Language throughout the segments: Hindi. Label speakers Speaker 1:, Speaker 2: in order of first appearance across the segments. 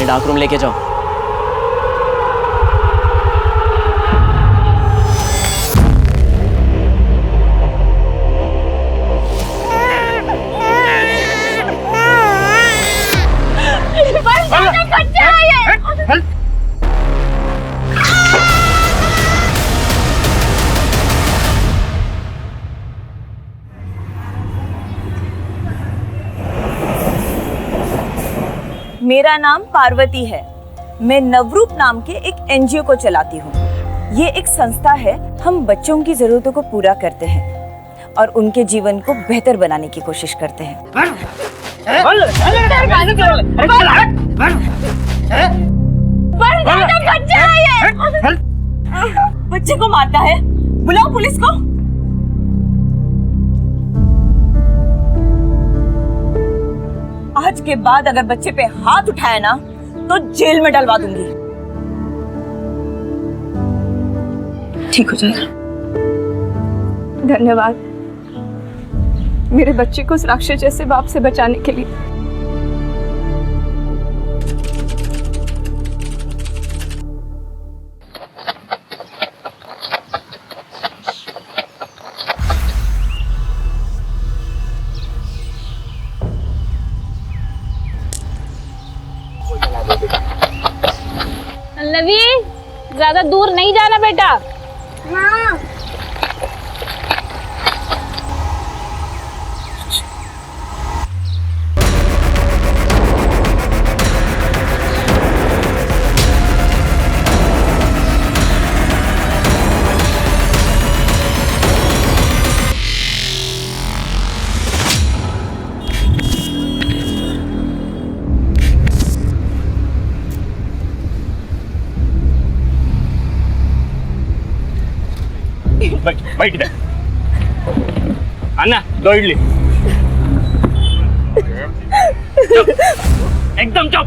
Speaker 1: इन्हें डार्क रूम लेके जाओ।
Speaker 2: मेरा नाम पार्वती है। मैं नवरूप नाम के एक एनजीओ को चलाती हूँ। ये एक संस्था है। हम बच्चों की जरूरतों को पूरा करते हैं और उनके जीवन को बेहतर बनाने की कोशिश करते हैं। बच्चे को मारता है, बुलाओ पुलिस को। आज के बाद अगर बच्चे पे हाथ उठाया ना तो जेल में डलवा दूंगी। ठीक हो जाएगा।
Speaker 3: धन्यवाद मेरे बच्चे को उस राक्षस जैसे बाप से बचाने के लिए।
Speaker 4: पल्लवी, ज्यादा दूर नहीं जाना बेटा।
Speaker 5: हाँ।
Speaker 6: बैठ इधर। अन्ना, 2 इडली। चुप, एकदम चुप।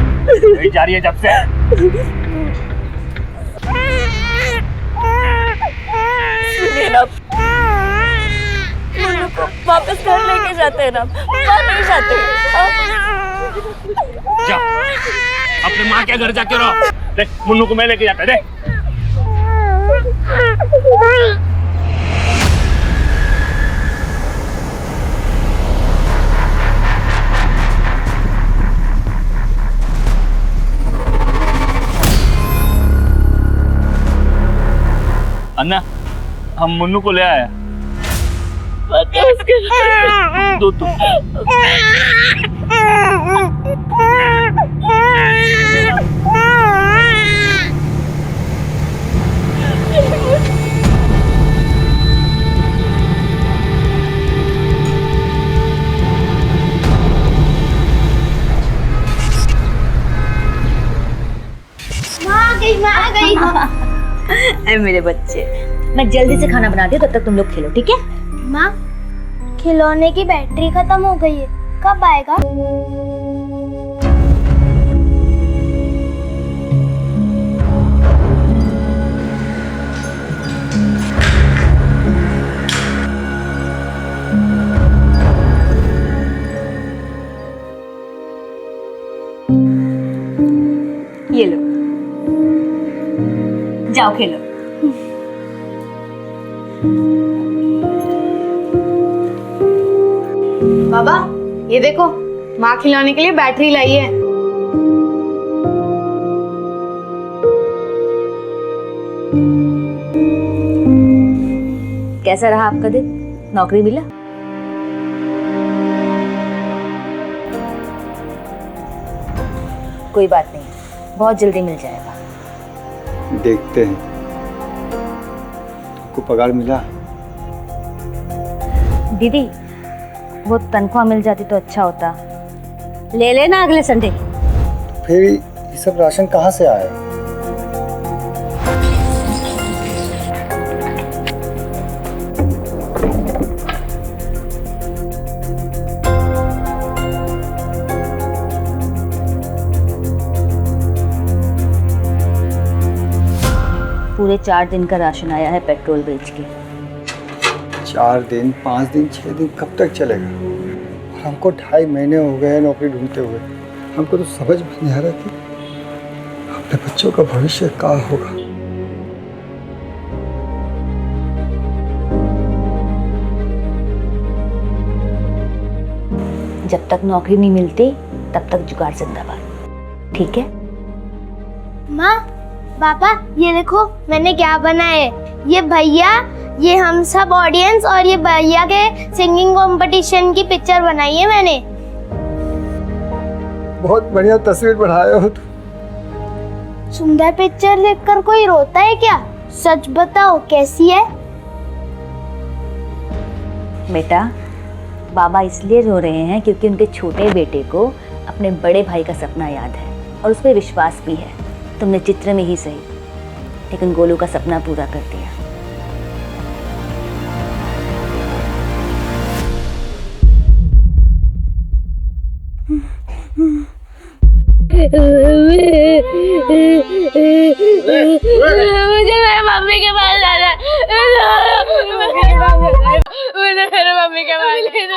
Speaker 6: नहीं जा रही है जब से।
Speaker 2: सुनिए ना, मुन्नू को वापस घर लेके जाते हैं ना, वहाँ नहीं जाते।
Speaker 6: जा, अपने माँ के घर जाके रहो। देख, मुन्नू को मैं लेके जाता है। अन्ना, हम मुन्नू को ले आया। दो तुम।
Speaker 5: माँ आ गई।
Speaker 2: अरे मेरे बच्चे, मैं जल्दी से खाना बनाती हूँ, तब तक तुम लोग खेलो, ठीक है?
Speaker 5: माँ, खिलौने की बैटरी खत्म हो गई है, कब आएगा?
Speaker 2: ये लो, जाओ खेलो।
Speaker 7: बाबा, ये देखो, माँ खिलाने के लिए बैटरी लाई है।
Speaker 2: कैसा रहा आपका दिन? नौकरी मिला? कोई बात नहीं, बहुत जल्दी मिल जाएगा।
Speaker 8: देखते हैं। तुमको पगार मिला?
Speaker 2: दीदी, वो तनख्वाह मिल जाती तो अच्छा होता। ले लेना अगले संडे।
Speaker 8: फिर ये सब राशन कहाँ से आया?
Speaker 2: पूरे 4 दिन का राशन आया है पेट्रोल बेच के।
Speaker 8: 4 दिन, 5 दिन, 6 दिन कब तक चलेगा? और हमको 2.5 महीने हो गए हैं नौकरी ढूंढते हुए। हमको तो समझ में नहीं आ रहा कि अपने बच्चों का भविष्य क्या होगा।
Speaker 2: जब तक नौकरी नहीं मिलती तब तक जुगाड़ जिंदाबाद, ठीक है?
Speaker 5: माँ, पापा, ये देखो मैंने क्या बनाया है। ये भैया, ये हम सब ऑडियंस और ये भैया के सिंगिंग कंपटीशन की पिक्चर बनाई है मैंने।
Speaker 8: बहुत बढ़िया तस्वीर बनाए हो तुम।
Speaker 5: सुंदर पिक्चर देखकर कोई रोता है क्या? सच बताओ, कैसी है?
Speaker 2: बेटा, बाबा इसलिए रो रहे हैं क्योंकि उनके छोटे बेटे को अपने बड़े भाई का सपना याद है और उस पर विश्वास भी है। तुमने चित्र में ही सही, लेकिन गोलू का सपना पूरा कर दिया।
Speaker 4: मुझे मेरे मम्मी के पास जाना है। मुझे मेरे मम्मी के पास, मुझे मेरे मम्मी के पास जाना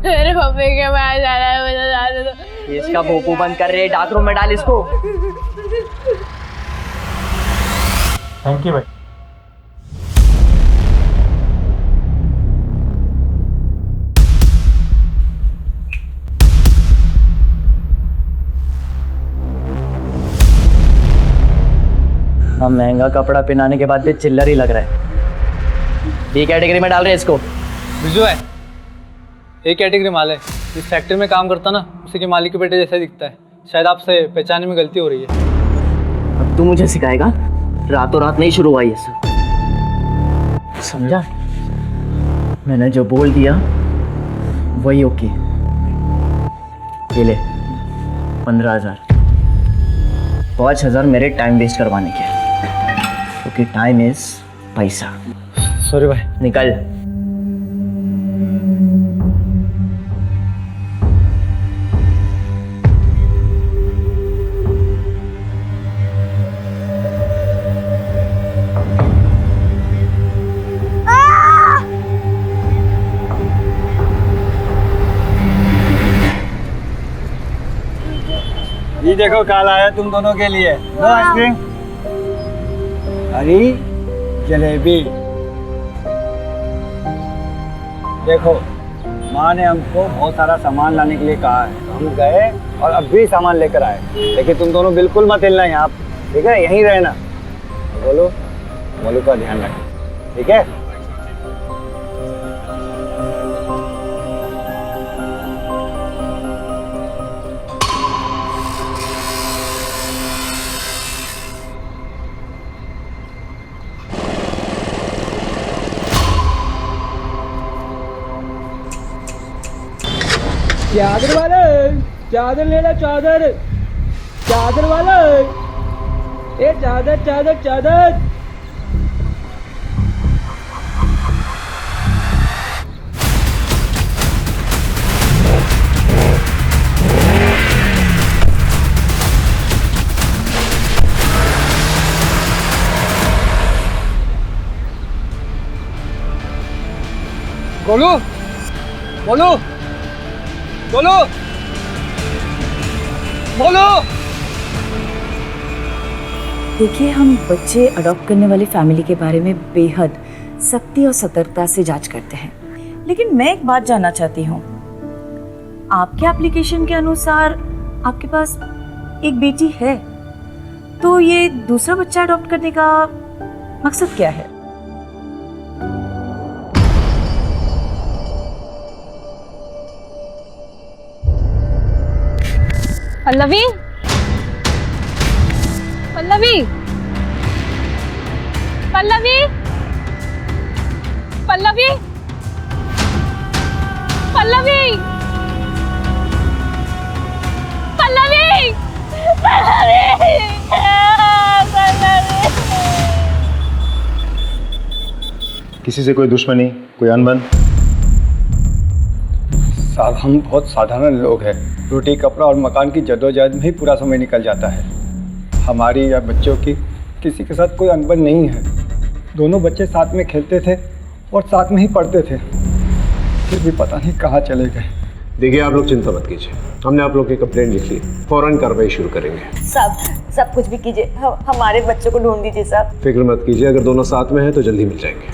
Speaker 4: मेरे मम्मी के पास जाना है, मुझे जाने दो।
Speaker 6: इसका भोपू बंद कर रहे, डाक रूम में डाल इसको।
Speaker 1: थैंक यू भाई।
Speaker 6: हम महंगा कपड़ा पहनाने के बाद भी चिल्लर ही लग रहा है। बी कैटेगरी में डाल रहे हैं इसको।
Speaker 1: बिजू है, एक कैटेगरी माल है। जिस फैक्ट्री में काम करता ना, उसी के मालिक के बेटे जैसा दिखता है। शायद आपसे पहचानने में गलती हो रही है।
Speaker 6: अब तू मुझे सिखाएगा? रातों रात नहीं शुरू हुआ ये सब, समझा? मैंने जो बोल दिया वही ओके। ये ले 15,000, 5,000 मेरे टाइम वेस्ट करवाने के, क्योंकि टाइम इज पैसा।
Speaker 1: सॉरी भाई।
Speaker 6: निकल।
Speaker 8: ये देखो काल आया तुम दोनों के लिए। लो आइसक्रीम। हरी जलेबी। देखो, माँ ने हमको बहुत सारा सामान लाने के लिए कहा है। हम गए और अब भी सामान लेकर आए, लेकिन तुम दोनों बिल्कुल मत हिलना यहाँ, ठीक है? यहीं रहना। बोलो, बोलो का ध्यान रखना, ठीक है?
Speaker 9: चादर वाले, चादर ले ला, चादर, चादर वाले, ए चादर चादर चादर।
Speaker 1: गोलू, गोलू, बोलो, बोलो।
Speaker 2: देखिए, हम बच्चे अडॉप्ट करने वाली फैमिली के बारे में बेहद सख्ती और सतर्कता से जांच करते हैं, लेकिन मैं एक बात जानना चाहती हूँ। आपके एप्लीकेशन के अनुसार आपके पास एक बेटी है, तो ये दूसरा बच्चा अडॉप्ट करने का मकसद क्या है?
Speaker 4: पल्लवी, पल्लवी, पल्लवी, पल्लवी, पल्लवी, पल्लवी,
Speaker 10: किसी से कोई दुश्मनी, कोई अनबन?
Speaker 8: साहब, हम बहुत साधारण लोग हैं। रोटी, कपड़ा और मकान की जद्दोजहद में ही पूरा समय निकल जाता है। हमारी या बच्चों की किसी के साथ कोई अनबन नहीं है। दोनों बच्चे साथ में खेलते थे और साथ में ही पढ़ते थे, फिर भी पता नहीं कहाँ चले गए।
Speaker 11: देखिए आप लोग चिंता मत कीजिए, हमने आप लोग की कंप्लेंट लिख ली, फौरन कार्रवाई शुरू करेंगे।
Speaker 2: सब कुछ भी कीजिए, हमारे बच्चों को ढूंढ दीजिए साहब।
Speaker 11: फिक्र मत कीजिए, अगर दोनों साथ में हैं तो जल्दी मिल जाएंगे।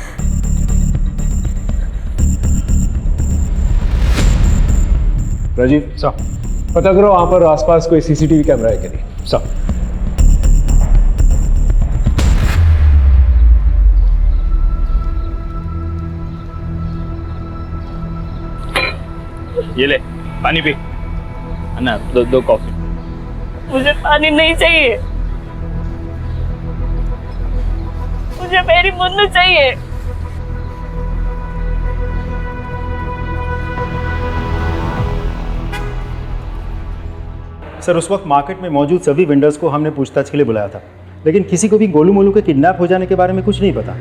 Speaker 11: राजीव साहब, पता करो वहाँ पर आसपास कोई सीसीटीवी कैमरा है कि नहीं। साहब
Speaker 1: ये ले पानी पी। अन्ना दो कॉफी।
Speaker 2: मुझे पानी नहीं चाहिए, मुझे मेरी मुन्नू चाहिए।
Speaker 10: सर उस वक्त मार्केट में मौजूद सभी वेंडर्स को हमने पूछताछ के लिए बुलाया था, लेकिन किसी को भी गोलू मोलू के किडनैप हो जाने के बारे में कुछ नहीं पता।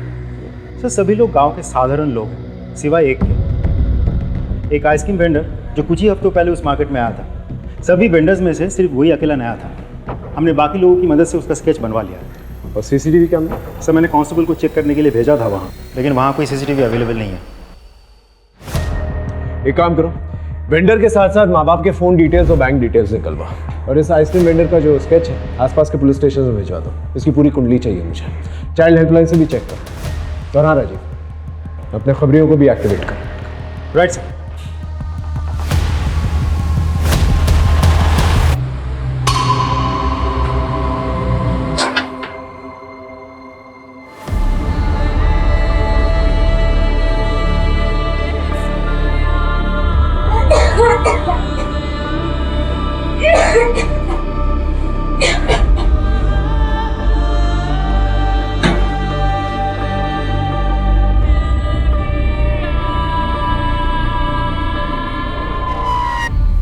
Speaker 10: सर सभी लोग गांव के साधारण लोग हैं, सिवाय एक के, एक आइसक्रीम वेंडर जो कुछ ही हफ्तों पहले उस मार्केट में आया था। सभी वेंडर्स में से सिर्फ वही अकेला नया था। हमने बाकी लोगों की मदद से उसका स्केच बनवा लिया।
Speaker 11: और सीसीटीवी कैमरा?
Speaker 10: सर मैंने कांस्टेबल को चेक करने के लिए भेजा था वहाँ, लेकिन वहाँ कोई सीसीटीवी अवेलेबल नहीं है।
Speaker 11: एक काम करो, वेंडर के साथ साथ माँ बाप के फ़ोन डिटेल्स और बैंक डिटेल्स निकलवा, और इस आइसक्रीम वेंडर का जो स्केच है आसपास के पुलिस स्टेशन में भिजवा दो। इसकी पूरी कुंडली चाहिए मुझे। चाइल्ड हेल्पलाइन से भी चेक करो। और हाँ राजीव, अपने खबरियों को भी एक्टिवेट करो।
Speaker 10: Right sir.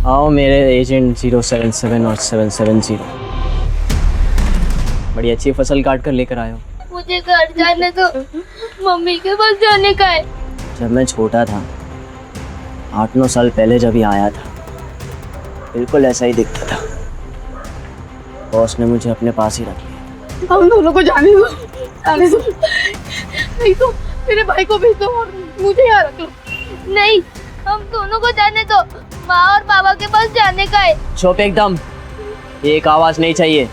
Speaker 6: आओ मेरे एजेंट 077 और 770, बड़ी अच्छी फसल काट कर लेकर आए हो।
Speaker 4: मुझे घर जाने दो, मम्मी के पास जाने का है।
Speaker 6: जब मैं छोटा था, 8-9 साल पहले जब ही आया था, बिल्कुल ऐसा ही दिखता था। बॉस ने मुझे अपने पास ही रख लिया।
Speaker 3: हम दोनों को जाने दो, जाने दो, नहीं तो मेरे भाई को भेज दो और मुझे यहाँ रख लो।
Speaker 4: नहीं, हम दोनों को जाने दो, माँ और पापा के पास जाने का है।
Speaker 6: चुप एकदम, एक आवाज नहीं चाहिए।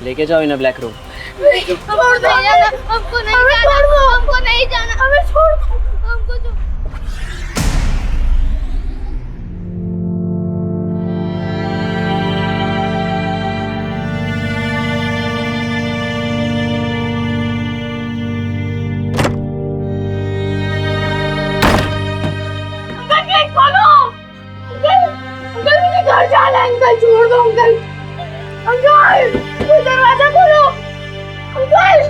Speaker 6: लेके जाओ इन्हें ब्लैक रूम।
Speaker 4: हमको नहीं जाना, हमको नहीं जाना, हमको नहीं जाना, हमें छोड़ दो, हमको जो घर जाना है। अंकल छोड़ दो, अंकल, अंकल दरवाजा खोलो, अंकल।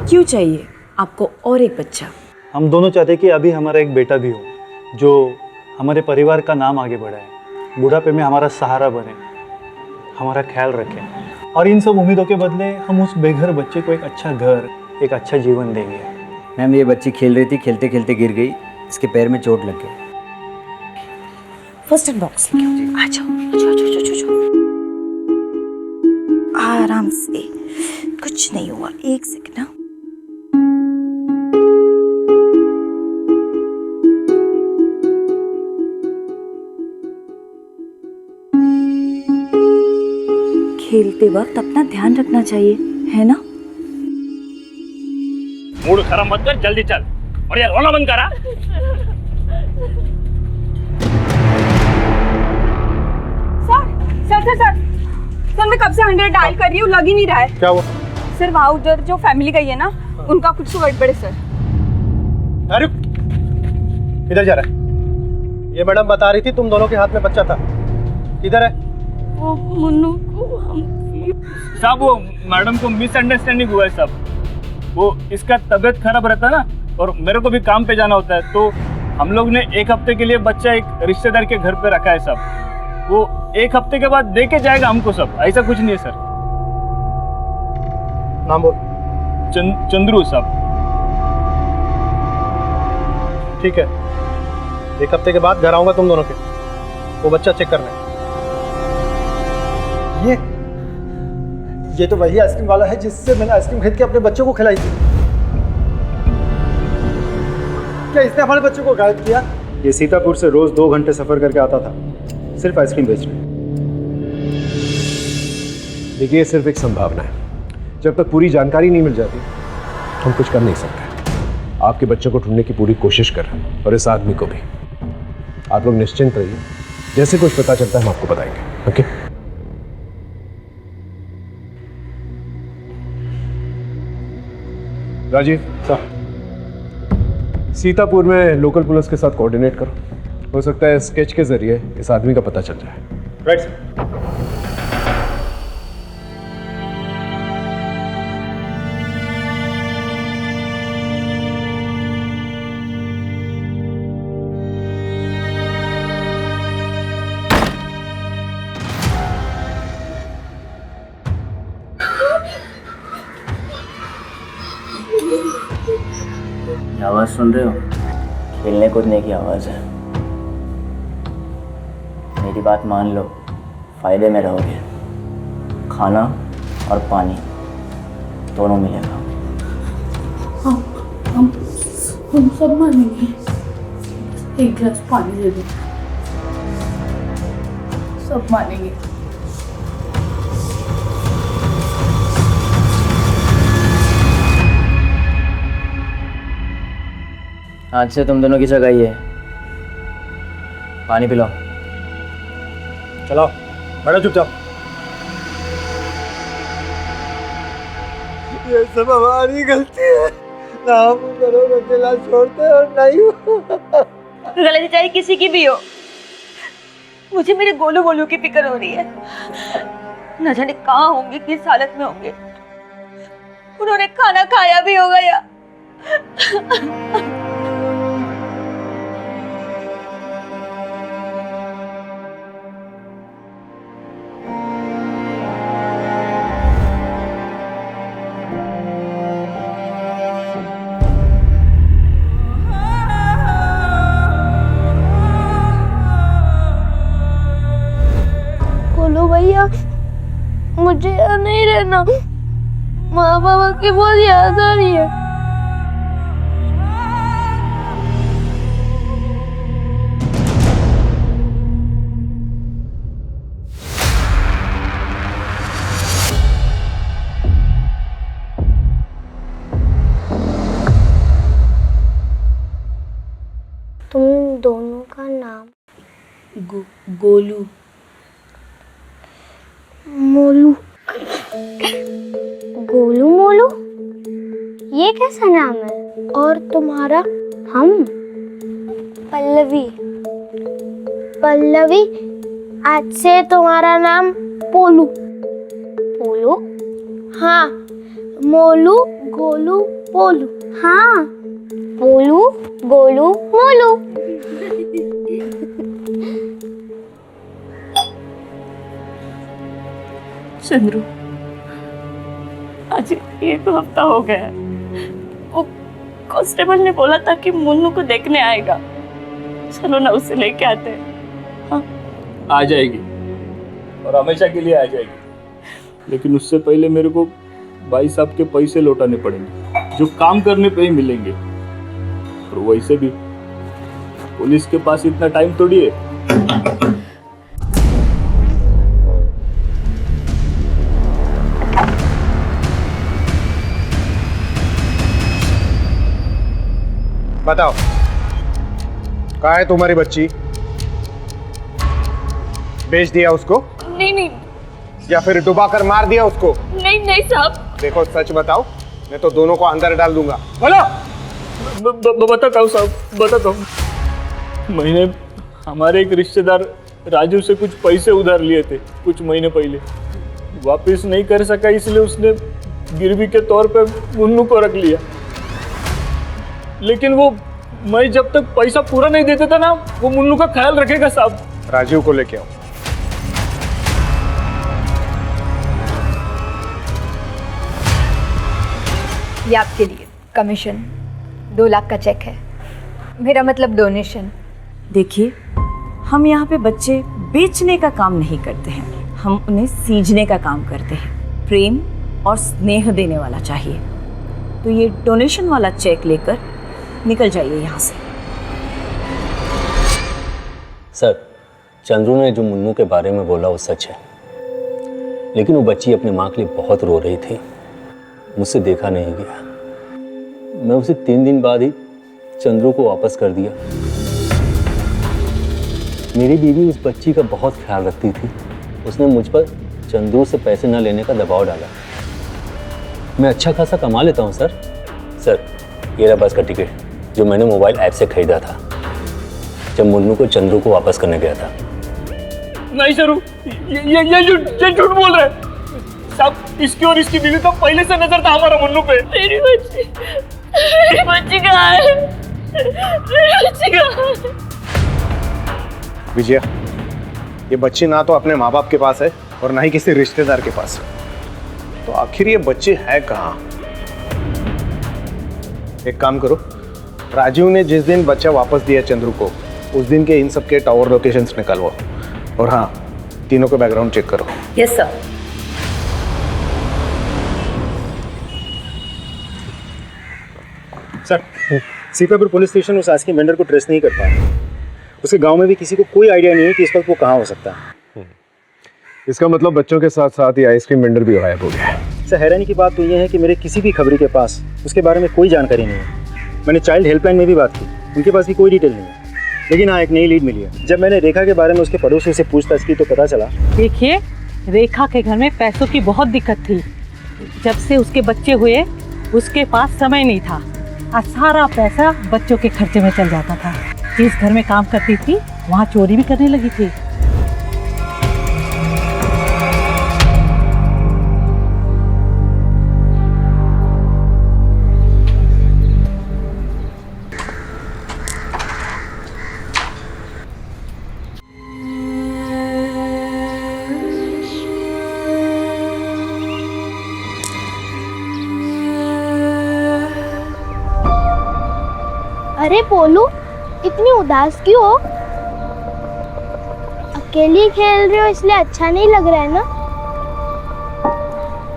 Speaker 2: क्यों चाहिए आपको और एक बच्चा?
Speaker 1: हम दोनों चाहते कि अभी हमारा एक बेटा भी हो, जो हमारे परिवार का नाम आगे बढ़ाए, बुढ़ापे में हमारा सहारा बने, हमारा ख्याल रखे। और इन सब उम्मीदों के बदले हम उस बेघर बच्चे को एक अच्छा घर, एक अच्छा जीवन देंगे।
Speaker 12: मैम ये बच्ची खेल रही थी, खेलते खेलते गिर गई, इसके पैर में चोट लग गई।
Speaker 2: फर्स्ट एड बॉक्स आ जाओ, आराम से, कुछ नहीं हुआ। एक सेकंड ना। खेलते वक्त अपना ध्यान रखना चाहिए, है ना?
Speaker 13: मूड खराब मत कर, जल्दी चल। और यार रोना बंद करा।
Speaker 3: सर मैं कब से 100 डायल कर रही हूँ, लग ही नहीं रहा है।
Speaker 10: क्या हुआ?
Speaker 3: सर वहाँ उधर जो फैमिली गई है ना, उनका कुछ तो गड़बड़ है सर।
Speaker 10: अरे इधर जा रहा है। ये मैडम बता रही थी तुम दोनों के हाथ में बच्चा था, किधर है?
Speaker 4: वो मुन्नू को हम
Speaker 13: साहब वो मैडम को मिसअंडरस्टैंडिंग हुआ है साहब। वो इसका तबीयत खराब रहता है ना और मेरे को भी काम पे जाना होता है, तो हम लोग ने 1 हफ्ते के लिए बच्चा एक रिश्तेदार के घर पे रखा है साहब। वो 1 हफ्ते के बाद दे के जाएगा हमको सब, ऐसा कुछ नहीं है सर।
Speaker 10: नाम बोल।
Speaker 13: चंद्रू साहब।
Speaker 10: ठीक है, 1 हफ्ते के बाद घर आऊंगा तुम दोनों के, वो बच्चा चेक करना है। ये तो वही आइसक्रीम वाला है जिससे मैंने आइसक्रीम खरीद के अपने बच्चों को खिलाई थी। क्या इसने हमारे बच्चों को गायब किया? ये सीतापुर से रोज 2 घंटे सफर करके आता था सिर्फ आइसक्रीम बेचने।
Speaker 11: देखिए ये सिर्फ एक संभावना है, जब तक पूरी जानकारी नहीं मिल जाती हम कुछ कर नहीं सकते। आपके बच्चों को ढूंढने की पूरी कोशिश कर रहे हैं और इस आदमी को भी। आप लोग निश्चिंत रहिए, जैसे कुछ पता चलता है हम आपको बताएंगे। ओके? राजीव सर, सीतापुर में लोकल पुलिस के साथ कोऑर्डिनेट करो, हो सकता है स्केच के जरिए इस आदमी का पता चल जाए।
Speaker 10: Right sir.
Speaker 12: आवाज़ सुन रहे हो? खेलने कूदने की आवाज़ है। मेरी बात मान लो, फ़ायदे में रहोगे। खाना और पानी दोनों मिलेगा।
Speaker 3: हम सब मानेंगे। 1 गिलास पानी दे दो, सब मानेंगे।
Speaker 12: आज से तुम दोनों की सगाई है। पानी पिलाओ।
Speaker 10: चलो बैठो चुपचाप।
Speaker 8: ये सब हमारी गलती है, ना हम घरों को अकेला छोड़ते और नहीं
Speaker 2: गलती चाहे किसी की भी हो, मुझे मेरे गोलू गोलू की फिक्र हो रही है। न जाने कहाँ होंगे, किस हालत में होंगे। उन्होंने खाना खाया भी होगा या
Speaker 5: बोलो भैया, मुझे यहाँ नहीं रहना। माँ बाबा की बहुत याद आ रही है। तुम दोनों का नाम?
Speaker 3: गोलू।
Speaker 5: मोलू। गोलू मोलू, ये कैसा नाम है? और तुम्हारा? हम पल्लवी। पल्लवी, आज से तुम्हारा नाम पोलू। पोलू? हाँ, मोलू गोलू पोलू। हाँ, पोलू गोलू मोलू।
Speaker 2: चंद्रू, आज 1 हफ्ता हो गया है। वो कांस्टेबल ने बोला था कि मुन्नू को देखने आएगा। चलो ना उसे लेके आते हैं। हाँ?
Speaker 13: आ जाएगी और हमेशा के लिए आ जाएगी, लेकिन उससे पहले मेरे को भाई साहब के पैसे लौटाने पड़ेंगे जो काम करने पे ही मिलेंगे। और वैसे भी पुलिस के पास इतना टाइम थोड़ी है।
Speaker 11: बताओ, कहाँ है तुम्हारी बच्ची? बेच दिया उसको?
Speaker 2: नहीं नहीं
Speaker 11: या फिर डुबा कर मार दिया उसको?
Speaker 2: नहीं नहीं साहब।
Speaker 11: देखो सच बताओ, मैं तो दोनों को अंदर डाल दूंगा। बोलो।
Speaker 13: बताता हूँ साहब, बताता हूँ। मैंने हमारे एक रिश्तेदार राजू से कुछ पैसे उधार लिए थे कुछ महीने पहले, वापस नहीं कर सका इसलिए उसने गिरवी के तौर पे मुन्नू को रख लिया। लेकिन वो मैं जब तक पैसा पूरा नहीं देता था ना, वो मुन्नू का ख्याल रखेगा साहब।
Speaker 11: राजीव को लेके आओ।
Speaker 7: ये आपके लिए कमीशन 2 लाख का चेक है, मेरा मतलब डोनेशन।
Speaker 2: देखिए, हम यहाँ पे बच्चे बेचने का काम नहीं करते हैं, हम उन्हें सींचने का काम करते हैं। प्रेम और स्नेह देने वाला चाहिए, तो ये डोनेशन वाला चेक लेकर निकल जाइए यहाँ से।
Speaker 14: सर, चंद्रू ने जो मुन्नू के बारे में बोला वो सच है, लेकिन वो बच्ची अपनी माँ के लिए बहुत रो रही थी, मुझसे देखा नहीं गया। मैं उसे 3 दिन बाद ही चंद्रू को वापस कर दिया। मेरी बीवी उस बच्ची का बहुत ख्याल रखती थी, उसने मुझ पर चंद्रू से पैसे न लेने का दबाव डाला। मैं अच्छा खासा कमा लेता हूँ सर। सर, ये रहा बस का टिकट जो मैंने मोबाइल ऐप से खरीदा था जब मुन्नू को चंद्रू को वापस करने गया था।
Speaker 13: नहीं सर, ये झूठ बोल रहे हैं साहब। इसकी और इसकी बीवी का पहले से नजर था हमारा मुन्नू पे।
Speaker 4: मेरी बच्ची कहाँ है? मेरी बच्ची कहाँ है?
Speaker 11: विजया, ये बच्ची ना तो अपने माँ बाप के पास है और ना ही किसी रिश्तेदार के पास, तो आखिर ये बच्ची है कहाँ? एक काम करो, राजीव ने जिस दिन बच्चा वापस दिया चंद्रू को, उस दिन के इन सब के टावर लोकेशंस निकालो, और हाँ, तीनों का बैकग्राउंड चेक करो।
Speaker 2: Yes sir.
Speaker 10: Sir, Sitapur police station उस आइसक्रीम वेंडर को ट्रेस नहीं कर पाया। उसके गांव में भी किसी को कोई आइडिया नहीं है कि इस वक्त वो कहाँ हो सकता है।
Speaker 11: इसका मतलब बच्चों के साथ साथ ही आइसक्रीम वेंडर भी गायब हो गया है।
Speaker 10: सर, हैरानी की बात तो ये है कि मेरे किसी भी खबरी के पास उसके बारे में कोई जानकारी नहीं है। मैंने चाइल्ड हेल्पलाइन में भी बात की, उनके पास भी कोई डिटेल नहीं है। लेकिन हाँ, एक नई लीड मिली है। जब मैंने रेखा के बारे में उसके पड़ोसी से पूछताछ की तो पता चला।
Speaker 15: देखिए, रेखा के घर में पैसों की बहुत दिक्कत थी। जब से उसके बच्चे हुए उसके पास समय नहीं था और सारा पैसा बच्चों के खर्चे में चल जाता था। जिस घर में काम करती थी वहाँ चोरी भी करने लगी थी।
Speaker 5: अरे पोलू, इतनी उदास क्यों हो? अकेली खेल रहे हो इसलिए अच्छा नहीं लग रहा है ना?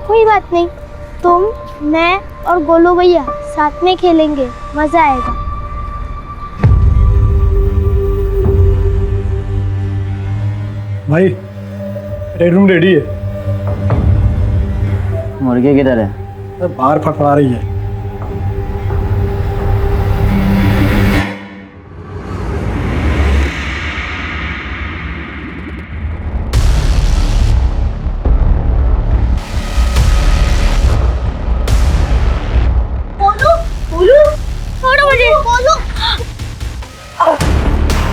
Speaker 5: कोई बात नहीं, तुम, मैं और गोलू भैया साथ में खेलेंगे, मजा आएगा।
Speaker 1: भाई, रेड रूम रेडी है।
Speaker 12: मुर्गी किधर है?
Speaker 1: बाहर फड़फड़ा रही है।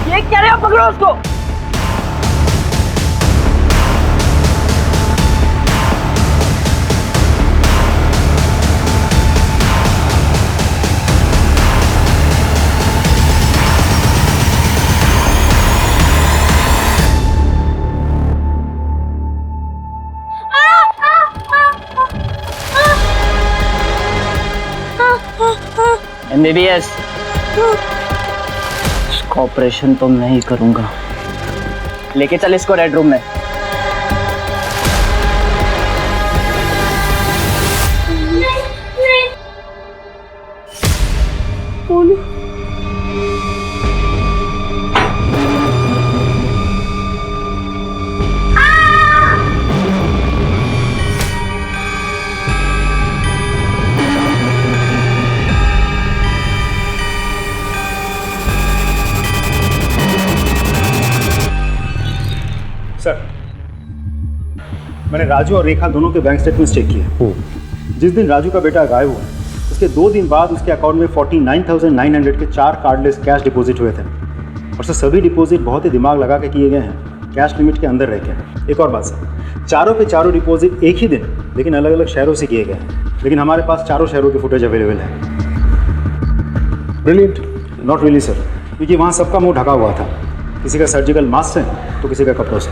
Speaker 15: ये क्या रहे हो? पकड़ो उसको।
Speaker 12: MBBS, इसका ऑपरेशन तो मैं ही करूंगा। लेके चल इसको रेड रूम में।
Speaker 10: सर, मैंने राजू और रेखा दोनों के बैंक स्टेटमेंट्स चेक किए। जिस दिन राजू का बेटा गायब हुआ, उसके 2 दिन बाद उसके अकाउंट में 49,900 के 4 कार्डलेस कैश डिपॉजिट हुए थे। और सर, सभी डिपॉजिट बहुत ही दिमाग लगा के किए गए हैं। कैश लिमिट के अंदर रह के। एक और बात सर, चारों के चारों डिपॉजिट एक ही दिन लेकिन अलग अलग शहरों से किए गए हैं, लेकिन हमारे पास चारों शहरों के फुटेज अवेलेबल है।
Speaker 11: ब्रिलियंट।
Speaker 10: नॉट रियली सर, क्योंकि वहाँ सबका मुंह ढका हुआ था, किसी का सर्जिकल मास्क से तो किसी का कपड़ों से।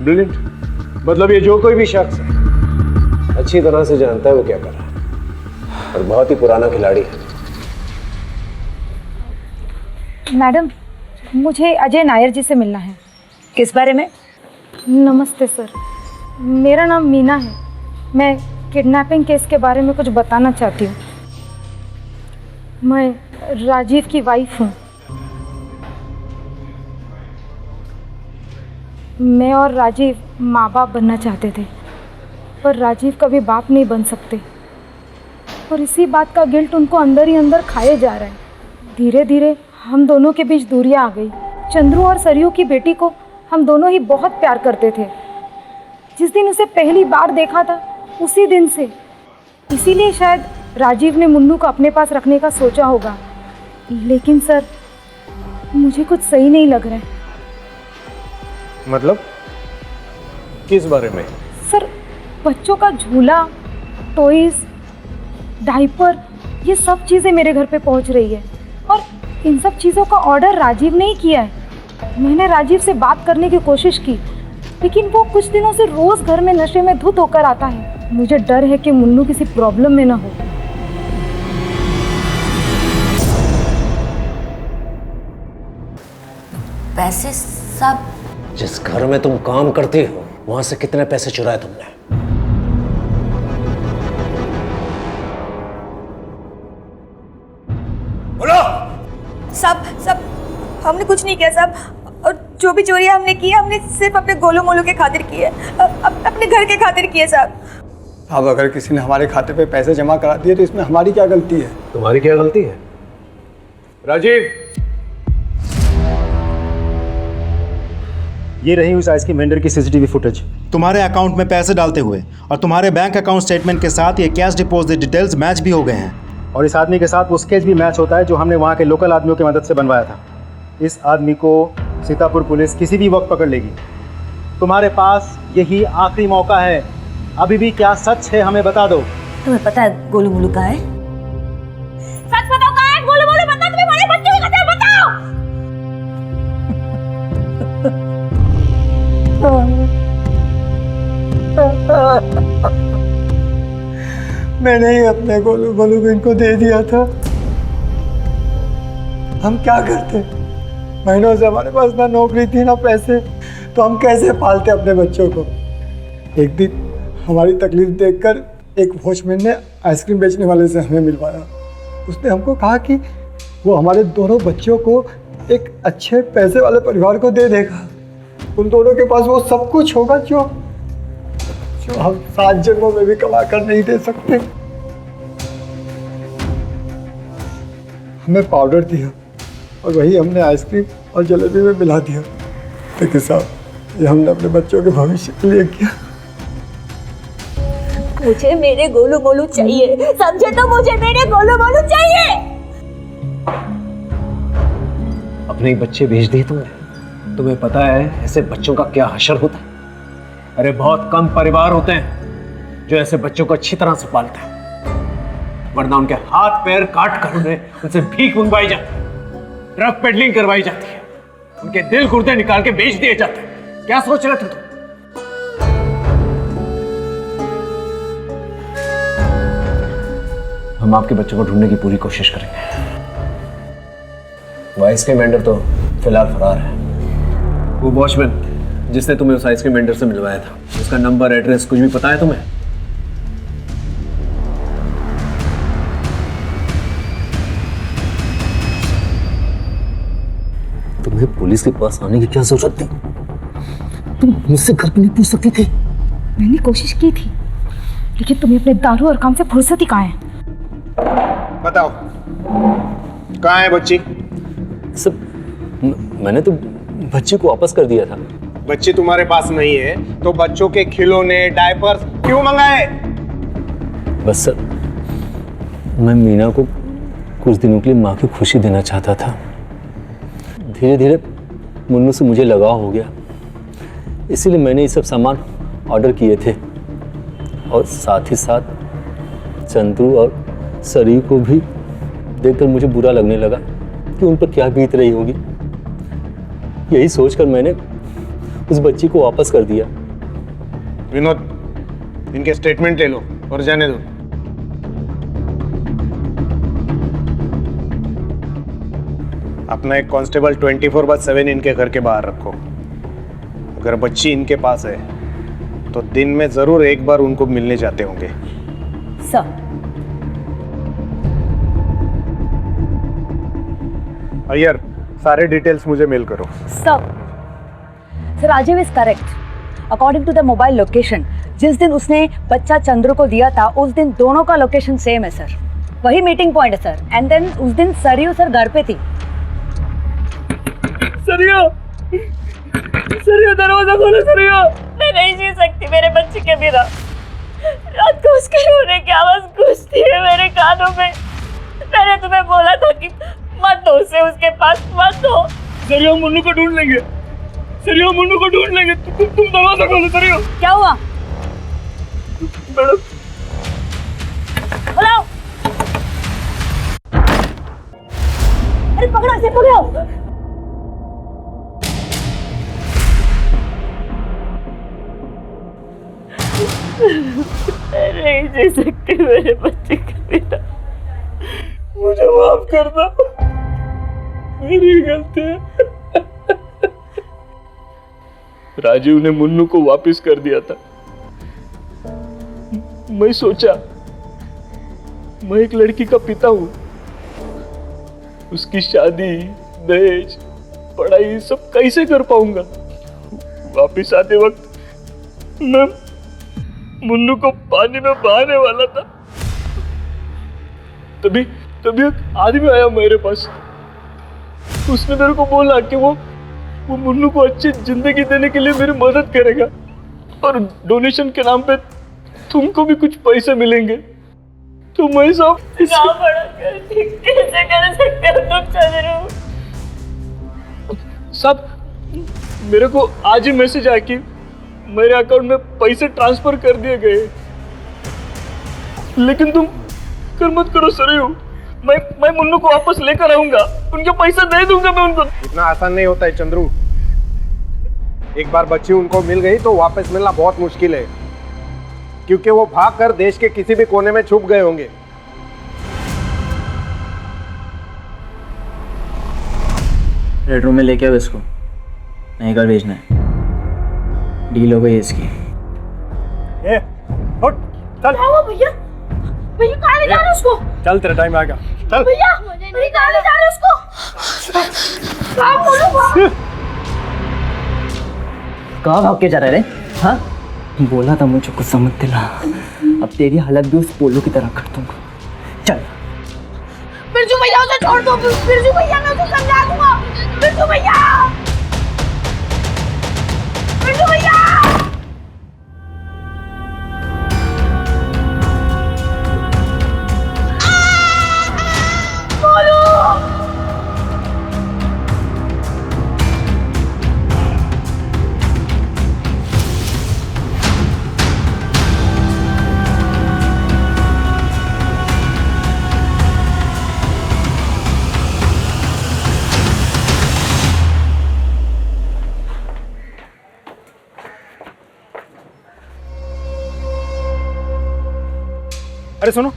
Speaker 11: ब्रिलियंट। मतलब ये जो कोई भी शख्स है अच्छी तरह से जानता है वो क्या कर रहा है और बहुत ही पुराना खिलाड़ी है।
Speaker 7: मैडम, मुझे अजय नायर जी से मिलना है।
Speaker 2: किस बारे में?
Speaker 7: नमस्ते सर, मेरा नाम मीना है। मैं किडनैपिंग केस के बारे में कुछ बताना चाहती हूँ। मैं राजीव की वाइफ हूँ। मैं और राजीव माँ बाप बनना चाहते थे, पर राजीव कभी बाप नहीं बन सकते और इसी बात का गिल्ट उनको अंदर ही अंदर खाए जा रहा है। धीरे धीरे हम दोनों के बीच दूरियां आ गई। चंद्रू और सरयू की बेटी को हम दोनों ही बहुत प्यार करते थे। जिस दिन उसे पहली बार देखा था उसी दिन से, इसीलिए शायद राजीव ने मुन्नू को अपने पास रखने का सोचा होगा। लेकिन सर, मुझे कुछ सही नहीं लग रहा है।
Speaker 11: मतलब किस बारे में?
Speaker 7: सर, बच्चों का झूला, टॉयज, डायपर, ये सब चीज़ें मेरे घर पे पहुंच रही है और इन सब चीज़ों का ऑर्डर राजीव ने ही किया है। मैंने राजीव से बात करने की कोशिश की, लेकिन वो कुछ दिनों से रोज़ घर में नशे में धुत होकर आता है। मुझे डर है कि मुन्नू किसी प्रॉब्लम में ना हो।
Speaker 12: पैसे सब?
Speaker 11: जिस घर में तुम काम करती हो वहां से कितने पैसे चुराए तुमने? बोलो।
Speaker 2: सब हमने कुछ नहीं किया साहब, और जो भी चोरी हमने की हमने सिर्फ अपने गोलू मोलू के खातिर की है, अपने घर के खातिर की है साहब।
Speaker 8: अब अगर किसी ने हमारे खाते पे पैसे जमा करा दिए तो इसमें हमारी क्या गलती है?
Speaker 11: तुम्हारी क्या गलती है? राजीव,
Speaker 10: ये रही उस आइसक्रीम वेंडर की सीसीटीवी फुटेज। तुम्हारे अकाउंट में पैसे डालते हुए और तुम्हारे बैंक अकाउंट स्टेटमेंट के साथ ये कैश डिपॉजिट डिटेल्स मैच भी हो गए हैं और इस आदमी के साथ वो स्केच भी मैच होता है जो हमने वहाँ के लोकल आदमियों की मदद से बनवाया था। इस आदमी को सीतापुर पुलिस किसी भी वक्त पकड़ लेगी। तुम्हारे पास यही आखिरी मौका है। अभी भी क्या सच है हमें बता दो।
Speaker 2: तुम्हें पता है गोलू मोलू कहाँ है? सच बताओ, कहाँ है गोलू मोलू? बताओ, तुम्हें हमारे बच्चों की कथा बताओ।
Speaker 8: मैंने ही अपने गोलू मोलू को इनको दे दिया था। हम क्या करते? महीनों से हमारे पास ना नौकरी थी ना पैसे, तो हम कैसे पालते अपने बच्चों को? एक दिन हमारी तकलीफ देखकर एक वॉचमैन ने आइसक्रीम बेचने वाले से हमें मिलवाया। उसने हमको कहा कि वो हमारे दोनों बच्चों को एक अच्छे पैसे वाले परिवार को दे देगा। उन दोनों के पास वो सब कुछ होगा जो हम 7 जन्मों में भी कमा कर नहीं दे सकते। हमें पाउडर दिया और वही हमने आइसक्रीम और जलेबी में मिला दिया। लेकिन साहब, ये हमने अपने बच्चों के भविष्य के लिए किया।
Speaker 2: मुझे मेरे गोलू मोलू चाहिए, समझे? तो मुझे मेरे गोलू मोलू चाहिए।
Speaker 11: अपने ही बच्चे भेज दिए तुमने। तुम्हें पता है ऐसे बच्चों का क्या हशर होता है? अरे बहुत कम परिवार होते हैं जो ऐसे बच्चों को अच्छी तरह से पालते हैं, वरना उनके हाथ पैर काट कर उनसे भीख मंगवाई जाती है, ड्रग पेडलिंग करवाई जाती है, उनके दिल गुर्दे निकाल के बेच दिए जाते हैं। क्या सोच रहे थे तुम? हम आपके बच्चों को ढूंढने की पूरी कोशिश करेंगे। वो आइसक्रीम वेंडर तो फिलहाल फरार है। वो वॉचमैन जिसने तुम्हें उस आइसक्रीम वेंडर से मिलवाया था, उसका नंबर, एड्रेस कुछ भी पता है तुम्हें?
Speaker 14: तुम्हें पुलिस के पास आने की क्या जरूरत थी? तुम मुझसे घर पे नहीं पूछ सकती थी?
Speaker 7: मैंने कोशिश की थी, लेकिन तुम्हें अपने दारू और काम से फुर्सत ही कहाँ है?
Speaker 11: बताओ, कहाँ है बच्ची?
Speaker 14: सब मैंने तो बच्ची को वापस कर दिया था।
Speaker 11: बच्ची तुम्हारे पास नहीं है तो बच्चों के खिलौने, डायपर्स क्यों मंगाए?
Speaker 14: बस सर, मैं मीना को कुछ दिनों के लिए माँ की खुशी देना चाहता था। धीरे धीरे मुन्नू से मुझे लगाव हो गया। इसीलिए मैंने ये सब सामान ऑर्डर किए थे और साथ ही साथ चंद्रू और सरयू को भी देखकर मुझे बुरा लगने लगा कि उन पर क्या बीत रही होगी। यही सोचकर मैंने उस बच्ची को वापस कर दिया।
Speaker 11: विनोद, इनके स्टेटमेंट ले लो और जाने दो। अपना एक कांस्टेबल 24/7 इनके घर के बाहर रखो। अगर बच्ची इनके पास है तो दिन में जरूर एक बार उनको मिलने जाते होंगे।
Speaker 2: सर।
Speaker 11: अय्यर, सारे डिटेल्स मुझे मेल करो।
Speaker 2: Sir Rajiv is correct. According to the mobile location, जिस दिन उसने बच्चा चंद्र को दिया था उस दिन दोनों का लोकेशन सेम है सर। वही मीटिंग पॉइंट है सर। एंड देन उस दिन सरयू सर घर पे थी।
Speaker 13: सरयू, सरयू दरवाजा खोलो। सरयू, मैं नहीं जी सकती मेरे बच्चे के बिना। रात को उसके रोने की आवाज गूंजती है मेरे कानों में। मैंने तुम्हें बोला था कि मत दो उसे उसके पास, मत दो। सरयू, मुन्नू को ढूंढ लेंगे। सरयू, मुन्नू को ढूंढ लेंगे। तुम दरवाजा खोलो। सरयू,
Speaker 2: क्या हुआ?
Speaker 13: मैडम,
Speaker 2: बुलाओ। अरे पकड़ो इसे, पकड़ो।
Speaker 13: नहीं जी सकती मेरे बच्चे के बिना। मुझे माफ करना, मेरी गलती है। राजीव ने मुन्नू को वापस कर दिया था। मैं सोचा मैं एक लड़की का पिता हूं, उसकी शादी, दहेज, पढ़ाई सब कैसे कर पाऊंगा। वापस आते वक्त मैं मुन्नू को पानी में बहाने वाला था। तभी एक आदमी आया मेरे पास। उसने मेरे को बोला कि वो मुन्नू को अच्छी जिंदगी देने के लिए मेरी मदद करेगा और डोनेशन के नाम पे तुमको भी कुछ पैसे मिलेंगे। तो मैं सब कैसे कर सकते हो तुम चंद्रू? सब मेरे को आज ही मैसेज आया कि मेरे अकाउंट में पैसे ट्रांसफर कर दिए गए। लेकिन तुम कर मत करो सरयू। मैं मुन्नू को वापस लेकर आऊंगा, उनके पैसे दे दूंगा मैं उनको।
Speaker 11: इतना आसान नहीं होता है चंद्रू। एक बार बच्ची उनको मिल गई तो वापस मिलना बहुत मुश्किल है, क्योंकि वो भागकर देश के किसी भी कोने में छुप गए होंगे।
Speaker 12: रेड रूम में लेके आओ इसको, नहीं कर भेजना है। डील हो गई इसकी।
Speaker 1: उठ, चल।
Speaker 3: भैया, भैया कहाँ ले जा रहे हो उसको?
Speaker 1: चल, तेरा टाइम आएगा। चल
Speaker 3: भैया, भैया कहाँ ले जा रहे हो उसको? कहाँ बोलो?
Speaker 12: कहाँ भाग के जा रहे रे? हाँ, बोला था मुझे कुछ समझ दिला। अब तेरी हालत भी उस पोलो की तरह कर दूंगा। चल
Speaker 3: बिरजू भैया, उसे छोड़ दो। बिरजू भैया, मैं उसे समझा दूंगा। बिरजू भैया, बिरजू भैया।
Speaker 10: अरे सुनो,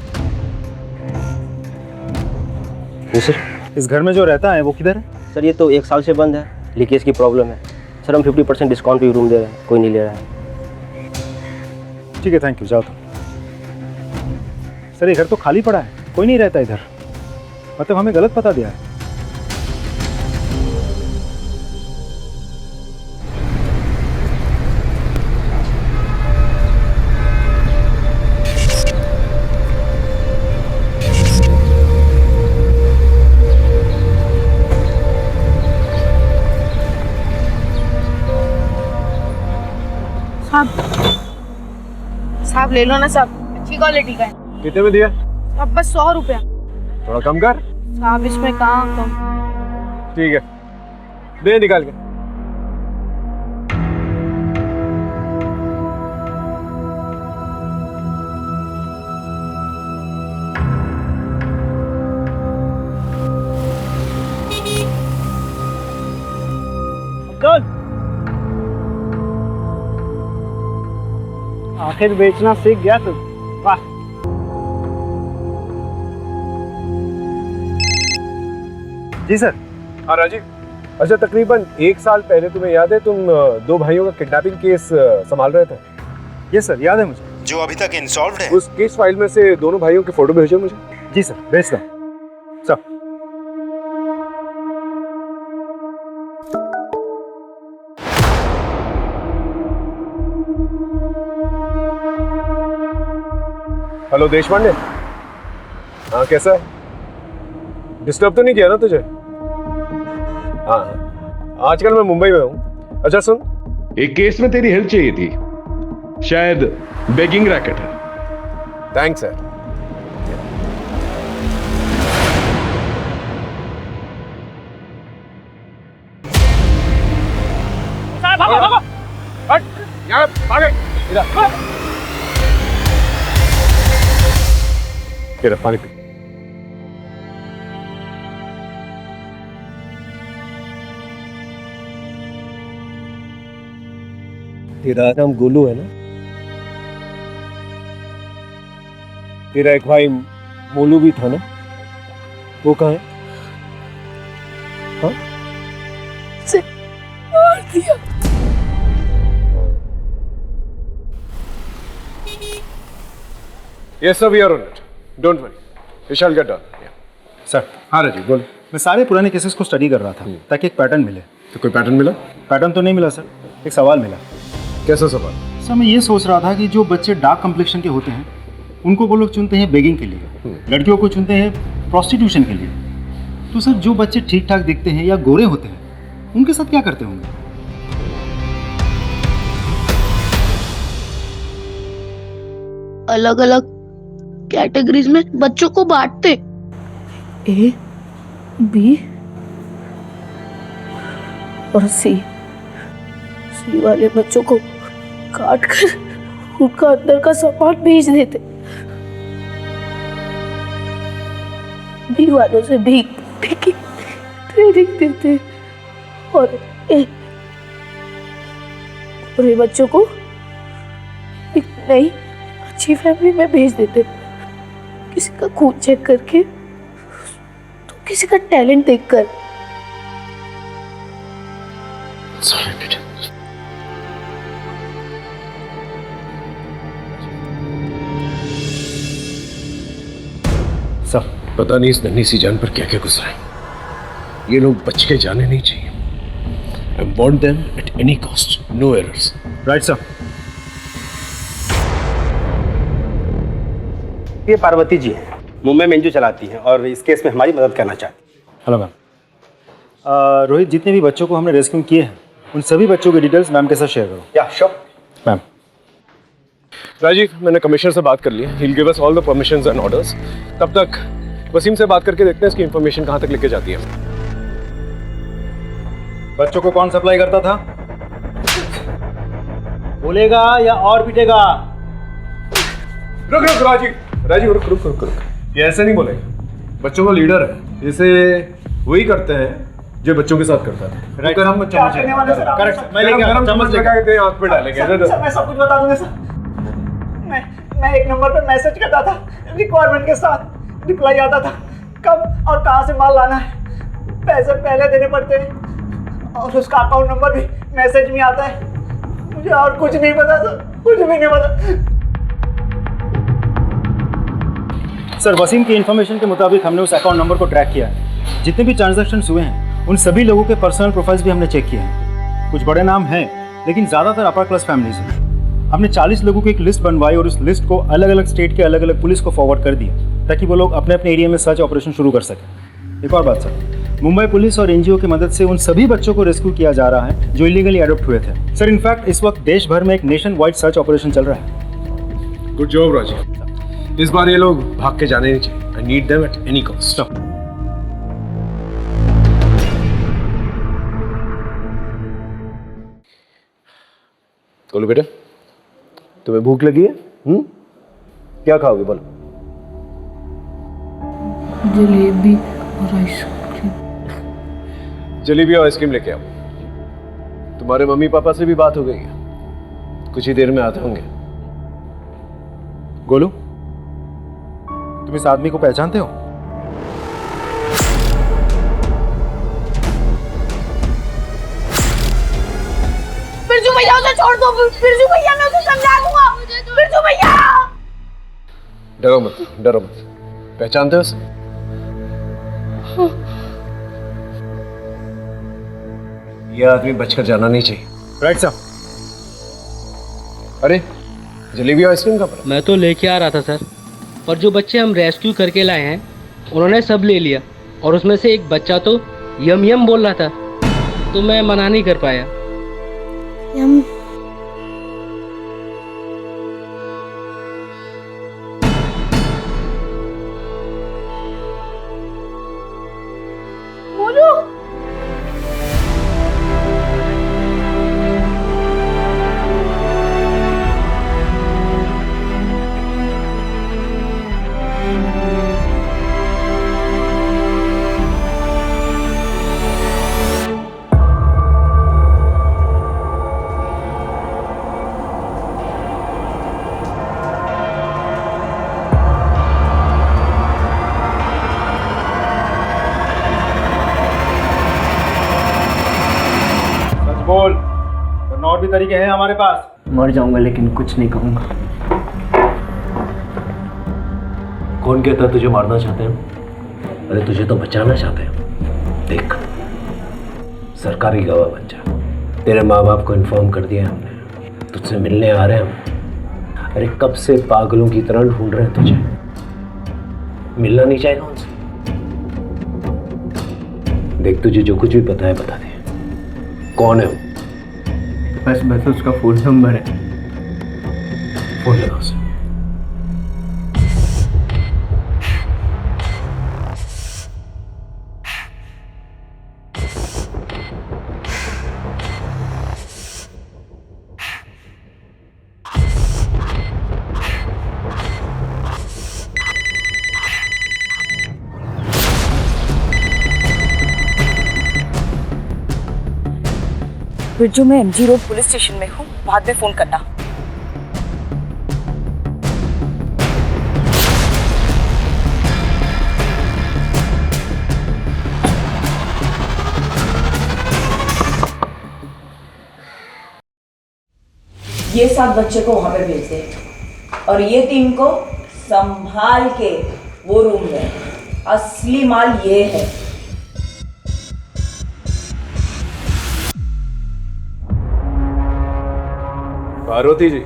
Speaker 16: सर,
Speaker 10: इस घर में जो रहता है वो किधर है?
Speaker 16: सर ये तो 1 साल से बंद है, लीकेज की प्रॉब्लम है। सर हम 50% डिस्काउंट पे रूम दे रहे हैं, कोई नहीं ले रहा है।
Speaker 10: ठीक है, थैंक यू, जाओ तुम। सर ये घर तो खाली पड़ा है, कोई नहीं रहता इधर। मतलब हमें गलत पता दिया है।
Speaker 3: साहब ले लो ना साहब, अच्छी क्वालिटी का है।
Speaker 11: कितने में दिया?
Speaker 3: अब बस 100 रुपया।
Speaker 11: थोड़ा कम कर।
Speaker 3: साहब इसमें कहाँ कम?
Speaker 11: ठीक है, दे निकाल के।
Speaker 8: चल। आखिर बेचना सीख गया तू। वाह।
Speaker 10: जी सर।
Speaker 11: हाँ राजीव, अच्छा तकरीबन 1 साल पहले तुम्हें याद है तुम 2 भाइयों का किडनैपिंग केस संभाल रहे थे?
Speaker 10: ये सर याद है मुझे, जो अभी तक इनसॉल्व्ड है।
Speaker 11: उस केस फाइल में से दोनों भाइयों की फोटो भेजो मुझे।
Speaker 10: जी सर, भेजता हूँ सर।
Speaker 11: हेलो देशपांडे। हाँ कैसा है? डिस्टर्ब तो नहीं किया ना तुझे? हाँ आजकल मैं मुंबई में हूँ। अच्छा सुन,
Speaker 17: एक केस में तेरी हेल्प चाहिए थी, शायद बेगिंग रैकेट है।
Speaker 11: Thanks sir.
Speaker 13: भागो भागो
Speaker 11: हट, यहाँ भागे। इधर पानी पी। तेरा नाम गोलू है ना? तेरा एक भाई मोलू भी था ना? वो कहाँ है? हाँ?
Speaker 3: से मार दिया।
Speaker 11: Yes sir, we are on it. Don't worry. We shall get done.
Speaker 10: Sir.
Speaker 11: हाँ राजीव बोल।
Speaker 10: मैं सारे पुराने केसेस को स्टडी कर रहा था ताकि एक पैटर्न मिले।
Speaker 11: तो कोई पैटर्न मिला?
Speaker 10: पैटर्न तो नहीं मिला सर, एक सवाल मिला।
Speaker 11: कैसा सवाल?
Speaker 10: सर मैं ये सोच रहा था कि जो बच्चे डार्क कम्प्लेक्शन के होते हैं उनको वो लोग चुनते हैं बेगिंग के लिए, लड़कियों को चुनते हैं प्रोस्टिट्यूशन के लिए। तो सर जो बच्चे ठीक ठाक दिखते हैं या गोरे होते हैं उनके साथ क्या करते होंगे?
Speaker 3: अलग अलग कैटेगरीज में बच्चों को बांटते, ए, बी और सी। सी वाले बच्चों को काट कर उनका अंदर का सामान भेज देते, बी वालों से भीख की ट्रेनिंग देते और पूरे बच्चों को एक नई अच्छी फैमिली में भेज देते, किसी का खून चेक करके तो किसी का टैलेंट देखकर।
Speaker 11: सब पता नहीं इस नन्ही सी जान पर क्या क्या गुजरा है। ये लोग बच के जाने नहीं चाहिए। I want them at any cost, no errors.
Speaker 10: Right sir.
Speaker 18: ये पार्वती जी हैं, मुंबई में एनजीओ चलाती हैं और इस केस में हमारी मदद करना चाहती हैं।
Speaker 10: Hello ma'am. रोहित, जितने भी बच्चों को हमने रेस्क्यू किए हैं उन सभी बच्चों की डिटेल्स मैम के साथ शेयर करो।
Speaker 18: या श्योर
Speaker 10: मैम।
Speaker 11: राजीव, मैंने कमिश्नर से बात कर ली है। He'll give us all the permissions and orders. तब तक वसीम से बात करके देखते हैं इसकी इंफॉर्मेशन कहाँ तक लेके जाती है।
Speaker 10: बच्चों को कौन सप्लाई करता था? बोलेगा या और पीटेगा?
Speaker 11: रुक रुक राजीव, राजीव रुक रुक रुक रुक। ये ऐसे नहीं बोलेगा। बच्चों का लीडर है, इसे वही करते हैं जो बच्चों के साथ करता है।
Speaker 10: राइट।
Speaker 11: हम चम्मच
Speaker 10: करेक्ट, मैं लेके आता हूं, चम्मच लेके
Speaker 11: आते हैं, आंख पे डालेंगे।
Speaker 8: सर मैं सब कुछ बता दूंगा सर। मैं एक नंबर पे मैसेज करता था, रिक्वायरमेंट के साथ रिप्लाई आता था, कब और कहाँ से माल लाना है, पैसे पहले देने पड़ते हैं और उसका अकाउंट नंबर भी मैसेज में आता है। मुझे और कुछ नहीं पता सर, कुछ भी नहीं पता।
Speaker 10: सर वसीम की इन्फॉर्मेशन के मुताबिक हमने उस अकाउंट नंबर को ट्रैक किया है। जितने भी ट्रांजैक्शंस हुए हैं उन सभी लोगों के पर्सनल प्रोफाइल्स भी हमने चेक किए हैं। कुछ बड़े नाम हैं लेकिन ज़्यादातर अपर क्लास फैमिलीज हैं। हमने 40 लोगों की एक लिस्ट बनवाई और उस लिस्ट को अलग अलग स्टेट के अलग अलग पुलिस को फॉरवर्ड कर दिया ताकि वो लोग अपने अपने एरिया में सर्च ऑपरेशन शुरू कर सकें। एक और बात सर, मुंबई पुलिस और एनजीओ की मदद से उन सभी बच्चों को रेस्क्यू किया जा रहा है जो इलीगली अडॉप्ट हुए थे। सर इनफैक्ट इस वक्त देश भर में एक नेशन वाइड सर्च ऑपरेशन चल रहा है।
Speaker 11: Good job Rajiv. इस बार ये लोग भाग के जाने नहीं चाहिए। I need them at any cost. बोलो बेटा, तुम्हें भूख लगी है? क्या खाओगे बोलो?
Speaker 3: जलेबी और आइसक्रीम।
Speaker 11: जलेबी और आइसक्रीम लेके आओ। तुम्हारे मम्मी पापा से भी बात हो गई है, कुछ ही देर में आते होंगे।
Speaker 10: गोलू, तुम इस आदमी को पहचानते हो?
Speaker 5: बिरजू भैया उसे छोड़ दो, बिरजू भैया मैं उसे समझा दूंगा। बिरजू भैया
Speaker 11: डरो मत, डरो मत। पहचानते हो उसे? यह आदमी बचकर जाना नहीं चाहिए।
Speaker 10: राइट साहब।
Speaker 11: अरे जलेबी आइसक्रीम का पड़ा?
Speaker 9: मैं तो लेके आ रहा था सर, और जो बच्चे हम रेस्क्यू करके लाए हैं उन्होंने सब ले लिया, और उसमें से एक बच्चा तो यम यम बोल रहा था, तो मैं मना नहीं कर पाया।
Speaker 5: यम बोलो।
Speaker 10: बोल, वरना और भी तरीके हैं हमारे पास।
Speaker 6: मर जाऊंगा लेकिन कुछ नहीं कहूंगा।
Speaker 14: कौन कहता तुझे मारना चाहते हैं? अरे तुझे तो बचाना चाहते हैं। देख, सरकारी गवाह बन जा। तेरे माँ बाप को इन्फॉर्म कर दिया हमने, तुझसे मिलने आ रहे हैं हम। अरे कब से पागलों की तरह ढूंढ रहे हैं तुझे, मिलना नहीं चाहेगा उनसे? देख, तुझे जो कुछ भी पता है बता दे। कौन है वो?
Speaker 6: बस उसका फोन नंबर है।
Speaker 14: फोन लगा उसे।
Speaker 2: बिरजू, मैं MG रोड पुलिस स्टेशन में हूँ, बाद में फोन करना। ये 7 बच्चे को वहां पे भेज दे, और ये 3 को संभाल के वो रूम में। असली माल ये है।
Speaker 11: पार्वती जी,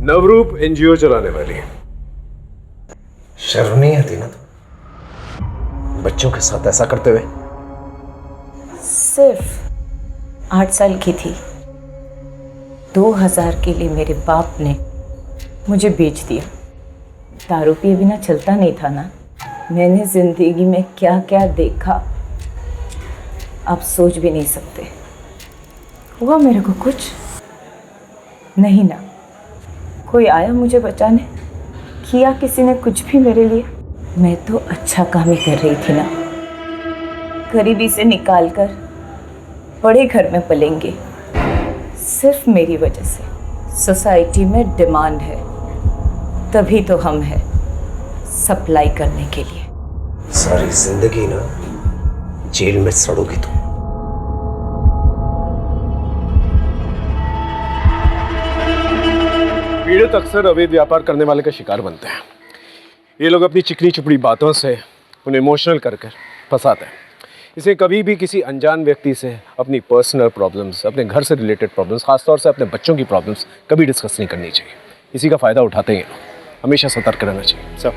Speaker 11: नवरूप NGO चलाने वाली है। शर्म नहीं आती ना तो बच्चों के साथ ऐसा करते हुए?
Speaker 2: सिर्फ 8 साल की थी, 2000 के लिए मेरे बाप ने मुझे बेच दिया। दारू पिए बिना चलता नहीं था ना। मैंने जिंदगी में क्या क्या देखा, आप सोच भी नहीं सकते। हुआ मेरे को कुछ नहीं ना। कोई आया मुझे बचाने? किया किसी ने कुछ भी मेरे लिए? मैं तो अच्छा काम ही कर रही थी ना। गरीबी से निकाल कर बड़े घर में पलेंगे, सिर्फ मेरी वजह से। सोसाइटी में डिमांड है, तभी तो हम हैं सप्लाई करने के लिए।
Speaker 11: सारी जिंदगी ना जेल में सड़ोगी तुम। पीड़ित अक्सर अवैध व्यापार करने वाले का शिकार बनते हैं। ये लोग अपनी चिकनी चुपड़ी बातों से उन्हें इमोशनल कर फंसाते हैं। इसे कभी भी किसी अनजान व्यक्ति से अपनी पर्सनल प्रॉब्लम्स, अपने घर से रिलेटेड प्रॉब्लम्स, खासतौर से अपने बच्चों की प्रॉब्लम्स कभी डिस्कस नहीं करनी चाहिए। इसी का फ़ायदा उठाते हैं। हमेशा सतर्क रहना चाहिए। सब